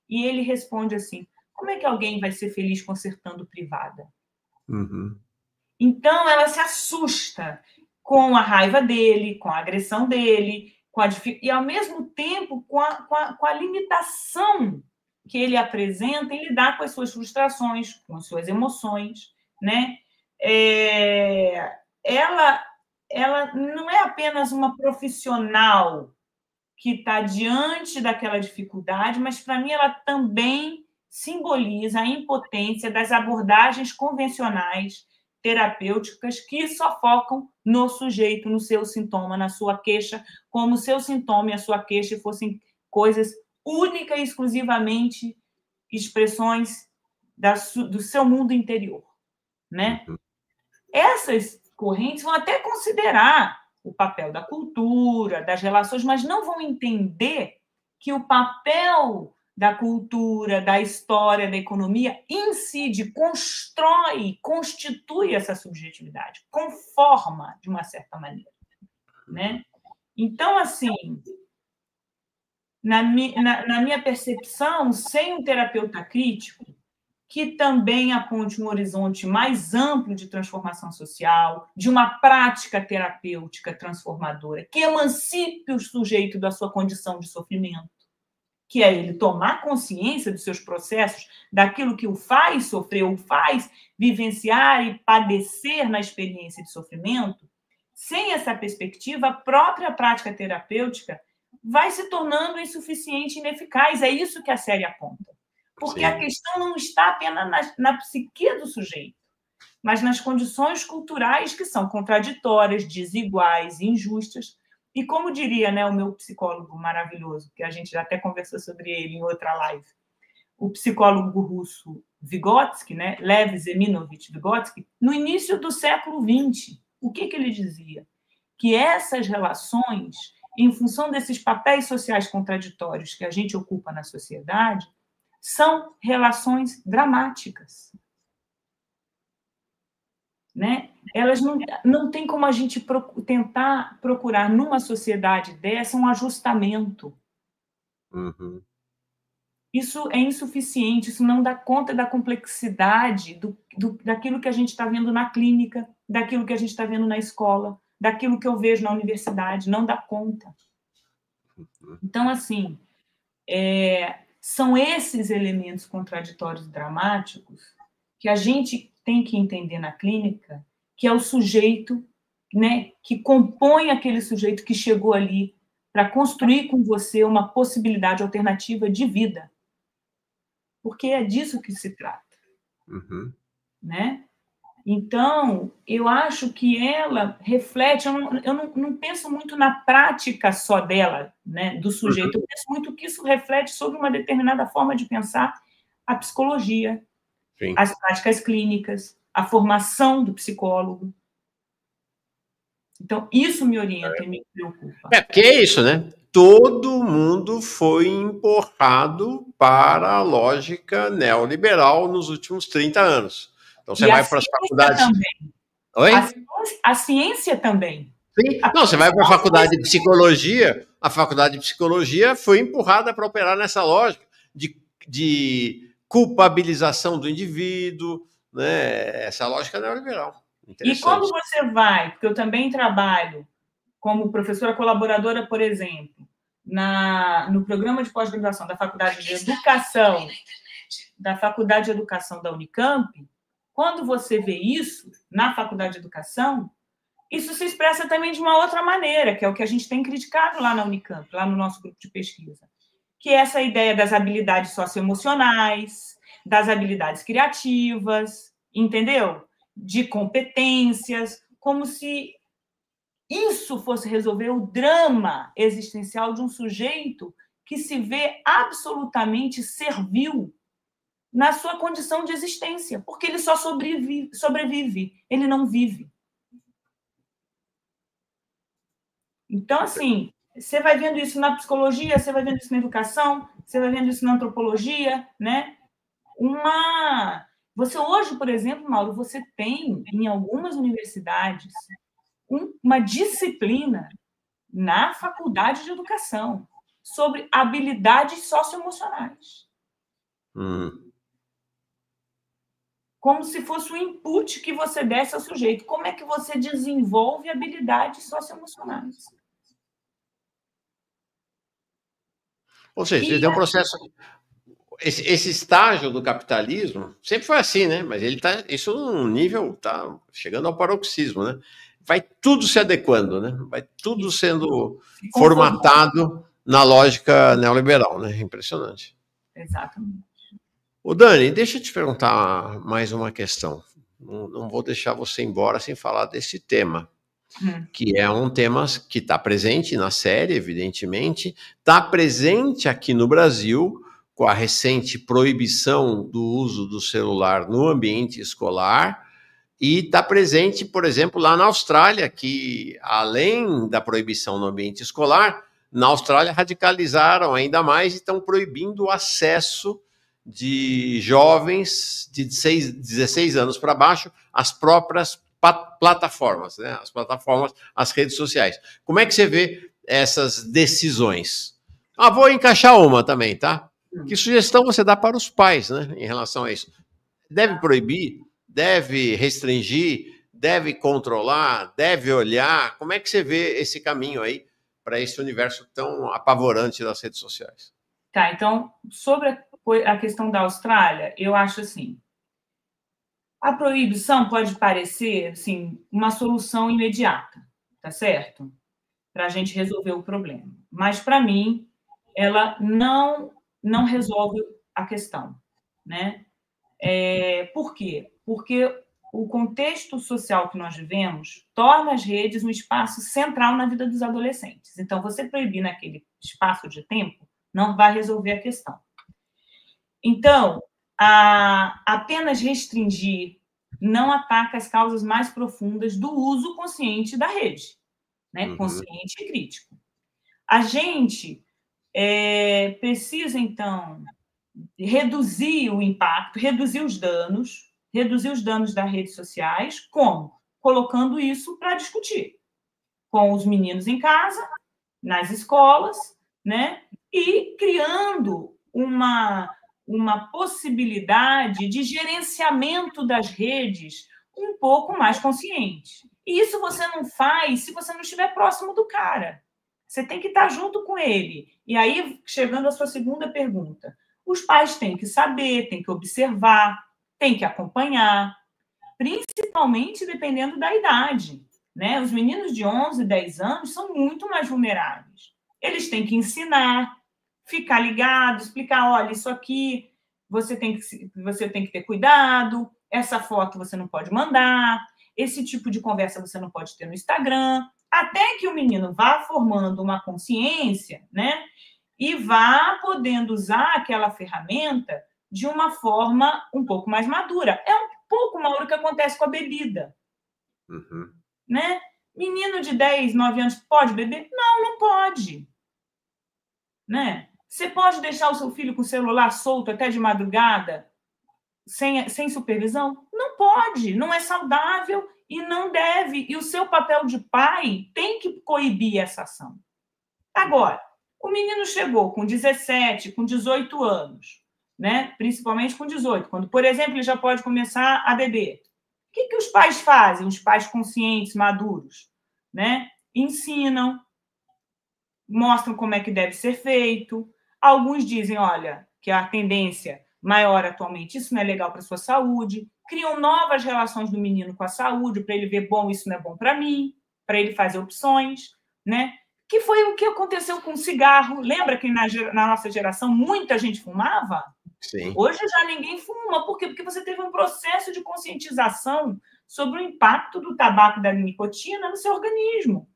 E ele responde assim, como é que alguém vai ser feliz consertando privada? Uhum. Então, ela se assusta com a raiva dele, com a agressão dele, e, ao mesmo tempo, com a limitação que ele apresenta em lidar com as suas frustrações, com as suas emoções, né? Ela não é apenas uma profissional que está diante daquela dificuldade, mas, para mim, ela também simboliza a impotência das abordagens convencionais terapêuticas que só focam no sujeito, no seu sintoma, na sua queixa, como o seu sintoma e a sua queixa fossem coisas única e exclusivamente expressões do seu mundo interior, né? Essas correntes vão até considerar o papel da cultura, das relações, mas não vão entender que o papel da cultura, da história, da economia incide, constrói, constitui essa subjetividade, conforma de uma certa maneira, né? Então, assim, na minha percepção, sem um terapeuta crítico, que também aponte um horizonte mais amplo de transformação social, de uma prática terapêutica transformadora, que emancipe o sujeito da sua condição de sofrimento, que é ele tomar consciência dos seus processos, daquilo que o faz sofrer, o faz vivenciar e padecer na experiência de sofrimento. Sem essa perspectiva, a própria prática terapêutica vai se tornando insuficiente e ineficaz. É isso que a série aponta. Porque a questão não está apenas na psique do sujeito, mas nas condições culturais que são contraditórias, desiguais, injustas. E como diria, né, o meu psicólogo maravilhoso, que a gente já até conversou sobre ele em outra live, o psicólogo russo Vygotsky, né, Lev Zeminovich Vygotsky, no início do século XX, o que ele dizia? Que essas relações, em função desses papéis sociais contraditórios que a gente ocupa na sociedade, são relações dramáticas, né? Elas não tem como a gente tentar procurar numa sociedade dessa um ajustamento. Uhum. Isso é insuficiente, isso não dá conta da complexidade daquilo que a gente está vendo na clínica, daquilo que a gente está vendo na escola, daquilo que eu vejo na universidade, não dá conta. Então, assim, são esses elementos contraditórios dramáticos que a gente tem que entender na clínica, que é o sujeito, né, que compõe aquele sujeito que chegou ali para construir com você uma possibilidade alternativa de vida. Porque é disso que se trata. Uhum. Né? Então, eu acho que ela reflete, eu não penso muito na prática só dela, né, do sujeito, eu penso muito que isso reflete sobre uma determinada forma de pensar a psicologia, Sim. as práticas clínicas, a formação do psicólogo. Então, isso me orienta e me preocupa. Porque é isso, né? Todo mundo foi empurrado para a lógica neoliberal nos últimos 30 anos. Então, você vai para as faculdades... Também. Oi? A ciência também. Sim. Não, você vai para a faculdade de psicologia, a faculdade de psicologia foi empurrada para operar nessa lógica de culpabilização do indivíduo, né? Essa lógica neoliberal. E quando você vai, porque eu também trabalho como professora colaboradora, por exemplo, no programa de pós-graduação da Faculdade de Educação, da Unicamp, quando você vê isso na Faculdade de Educação, isso se expressa também de uma outra maneira, que é o que a gente tem criticado lá na Unicamp, lá no nosso grupo de pesquisa, que é essa ideia das habilidades socioemocionais, das habilidades criativas, entendeu? De competências, como se isso fosse resolver o drama existencial de um sujeito que se vê absolutamente servil na sua condição de existência, porque ele só sobrevive, ele não vive. Então, assim, você vai vendo isso na psicologia, você vai vendo isso na educação, você vai vendo isso na antropologia, né? Você hoje, por exemplo, Mauro, você tem em algumas universidades uma disciplina na faculdade de educação sobre habilidades socioemocionais. Como se fosse o input que você desse ao sujeito. Como é que você desenvolve habilidades socioemocionais? Ou seja, tem um processo... Esse estágio do capitalismo sempre foi assim, né? Mas ele está, isso num nível, está chegando ao paroxismo, né? Vai tudo se adequando, né? Vai tudo sendo formatado na lógica neoliberal, né? Impressionante. Exatamente. Ô Dani, deixa eu te perguntar mais uma questão. Não vou deixar você embora sem falar desse tema, que é um tema que está presente na série, evidentemente, está presente aqui no Brasil, com a recente proibição do uso do celular no ambiente escolar, e está presente, por exemplo, lá na Austrália, que além da proibição no ambiente escolar, na Austrália radicalizaram ainda mais e estão proibindo o acesso de jovens de 16 anos para baixo às próprias plataformas, né? As plataformas, as redes sociais. Como é que você vê essas decisões? Vou encaixar uma também, tá? Que sugestão você dá para os pais, né, em relação a isso? Deve proibir? Deve restringir? Deve controlar? Deve olhar? Como é que você vê esse caminho aí para esse universo tão apavorante das redes sociais? Tá, então, sobre a questão da Austrália, eu acho assim, a proibição pode parecer, assim, uma solução imediata, tá certo? Para a gente resolver o problema. Mas, para mim, ela não resolve a questão, né? Por quê? Porque o contexto social que nós vivemos torna as redes um espaço central na vida dos adolescentes. Então, você proibir naquele espaço de tempo não vai resolver a questão. Então, apenas restringir não ataca as causas mais profundas do uso consciente da rede, né? Consciente e crítico. A gente precisa, então, reduzir o impacto, reduzir os danos das redes sociais, como? Colocando isso para discutir com os meninos em casa, nas escolas, né? E criando uma possibilidade de gerenciamento das redes um pouco mais consciente. E isso você não faz se você não estiver próximo do cara. Você tem que estar junto com ele. E aí, chegando à sua segunda pergunta, os pais têm que saber, têm que observar, têm que acompanhar, principalmente dependendo da idade, né? Os meninos de 11, 10 anos são muito mais vulneráveis. Eles têm que ensinar, ficar ligado, explicar, olha, isso aqui você tem que ter cuidado, essa foto você não pode mandar, esse tipo de conversa você não pode ter no Instagram, até que o menino vá formando uma consciência, né? E vá podendo usar aquela ferramenta de uma forma um pouco mais madura. É um pouco, Mauro, o que acontece com a bebida. Né? Menino de 10, 9 anos pode beber? Não, não pode. Né? Você pode deixar o seu filho com o celular solto até de madrugada, sem supervisão? Não pode, não é saudável e não deve. E o seu papel de pai tem que coibir essa ação. Agora, o menino chegou com 17, com 18 anos, né? Principalmente com 18, quando, por exemplo, ele já pode começar a beber. O que os pais fazem, os pais conscientes, maduros? Né? Ensinam, mostram como é que deve ser feito. Alguns dizem, olha, que a tendência maior atualmente, isso não é legal para a sua saúde. Criam novas relações do menino com a saúde, para ele ver, bom, isso não é bom para mim, para ele fazer opções, né? Que foi o que aconteceu com o cigarro. Lembra que na nossa geração muita gente fumava? Sim. Hoje já ninguém fuma. Por quê? Porque você teve um processo de conscientização sobre o impacto do tabaco e da nicotina no seu organismo.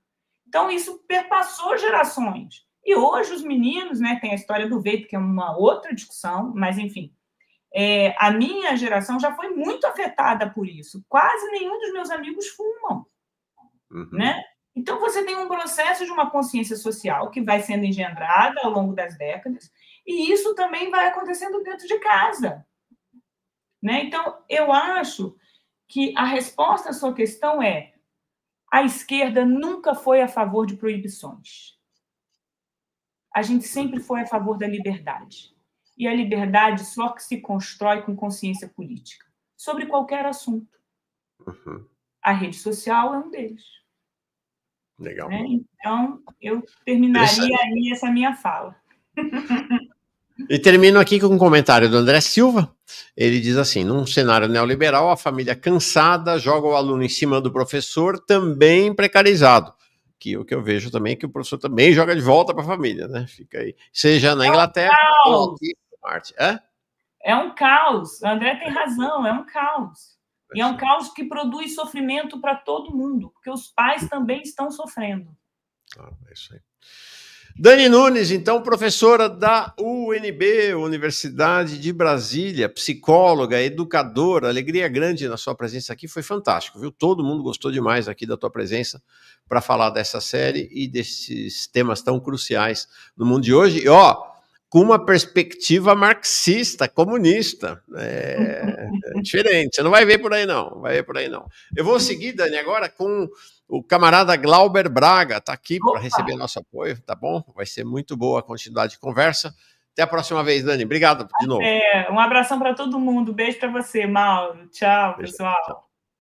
Então, isso perpassou gerações. E hoje os meninos, né, tem a história do vape, que é uma outra discussão, mas, enfim, a minha geração já foi muito afetada por isso. Quase nenhum dos meus amigos fumam. Né? Então, você tem um processo de uma consciência social que vai sendo engendrada ao longo das décadas, e isso também vai acontecendo dentro de casa. Né? Então, eu acho que a resposta à sua questão é: a esquerda nunca foi a favor de proibições. A gente sempre foi a favor da liberdade. E a liberdade só que se constrói com consciência política, sobre qualquer assunto. Uhum. A rede social é um deles. Legal. Né? Então, eu terminaria aí essa minha fala. E termino aqui com um comentário do André Silva. Ele diz assim: num cenário neoliberal, a família cansada joga o aluno em cima do professor, também precarizado. Que o que eu vejo também é que o professor também joga de volta para a família, né? Fica aí. Seja na Inglaterra ou aqui no Marte. É um caos. O André tem razão, é um caos. E é um caos que produz sofrimento para todo mundo, porque os pais também estão sofrendo. É isso aí. Dani Nunes, então, professora da UNB, Universidade de Brasília, psicóloga, educadora, alegria grande na sua presença aqui, foi fantástico, viu? Todo mundo gostou demais aqui da tua presença para falar dessa série e desses temas tão cruciais no mundo de hoje. E, com uma perspectiva marxista, comunista. É diferente, você não vai ver por aí não, vai ver por aí não. Eu vou seguir, Dani, agora com o camarada Glauber Braga, está aqui para receber nosso apoio, tá bom? Vai ser muito boa a continuidade de conversa. Até a próxima vez, Dani. Obrigado de novo. Um abração para todo mundo. Beijo para você, Mauro. Tchau, pessoal. Tchau.